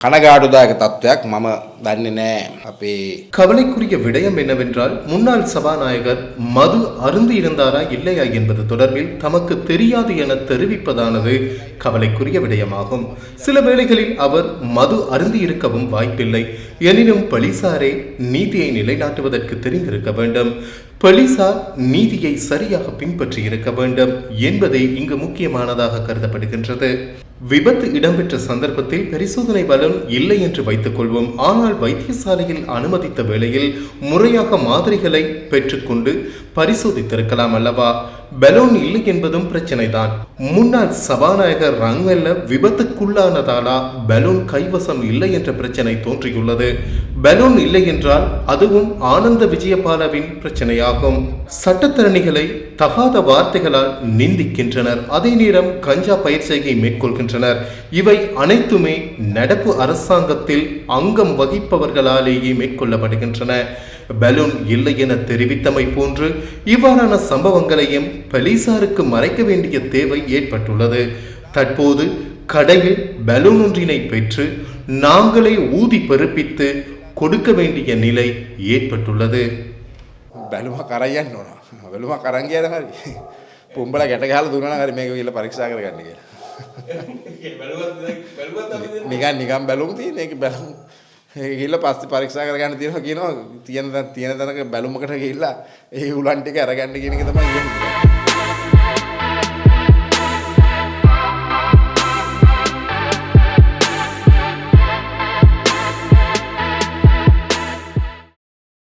කනගාටුදායක තත්ත්වයක් මම දන්නේ නැහැ අපේ. கவலைக்குரிய விடயம் என்னவென்றால் முன்னாள் சபாநாயகர் மது அருந்தி இருந்தாரா இல்லையா என்பது தொடர்பில் தமக்கு தெரியாது என தெரிவிப்பதானது கவலைக்குரிய விடயமாகும். சில வேளைகளில் அவர் மது அருந்தி இருக்கவும் வாய்ப்பில்லை. எனினும் போலீசாரே நீதியை நிலைநாட்டுவதற்கு தெரிந்திருக்க வேண்டும். போலீசார் நீதியை சரியாக பின்பற்றி இருக்க வேண்டும் என்பதே இங்கு முக்கியமானதாக கருதப்படுகின்றது. விபத்து இடம்பெற்ற சந்தர்ப்பத்தில் பரிசோதனை பலன் இல்லை என்று வைத்துக் கொள்வோம். ஆனால் வைத்தியசாலையில் அனுமதித்த வேளையில் முறையாக மாதிரிகளை பெற்றுக்கொண்டு பரிசோதித்திருக்கலாம் அல்லவா? பலூன் இல்லை என்பதும் பிரச்சனை தான். முன்னாள் சபாநாயகர் ரங்கல்ல விபத்துக்குள்ளானதாலா பலூன் கைவசம் இல்லை என்ற பிரச்சனை தோன்றியுள்ளது. பலூன் இல்லை என்றால் அதுவும் ஆனந்த விஜயபாலவின் பிரச்சனையாகும். சட்டத்தரணிகளை தகாத வார்த்தைகளால் நிந்திக்கின்றனர். அதே நேரம் கஞ்சா பயிர் செய்கை மேற்கொள்கின்றனர். இவை அனைத்துமே நடப்பு அரசாங்கத்தில் அங்கம் வகிப்பவர்களாலேயே மேற்கொள்ளப்படுகின்றன. பலூன் இல்லை என தெரிவித்தமை போன்று இவ்வாறான சம்பவங்களையும் போலீசாருக்கு மறைக்க வேண்டிய தேவை ஏற்பட்டுள்ளது. தற்போது கடையில் பலூன் ஒன்றினை பெற்று நாங்களே ஊதி பெருப்பித்து கொடுக்க வேண்டிய நிலை ஏற்பட்டுள்ளது. බැලුම කරයන්න ඕන. බැලුම කරන් ගියද හරි. පුඹලා ගැට ගහලා දුන්නා නම් හරි මේක ගිහලා පරීක්ෂා කරගන්න කියලා. නිකන් බැලුම් තියෙන ඒක බැලුම් ගිහලා පස්සේ පරීක්ෂා කරගන්න තියෙනවා කියනවා තියෙන තැනක බැලුමකට ගිහිල්ලා ඒ උලන් ටික අරගන්න කියන එක තමයි කියන්නේ.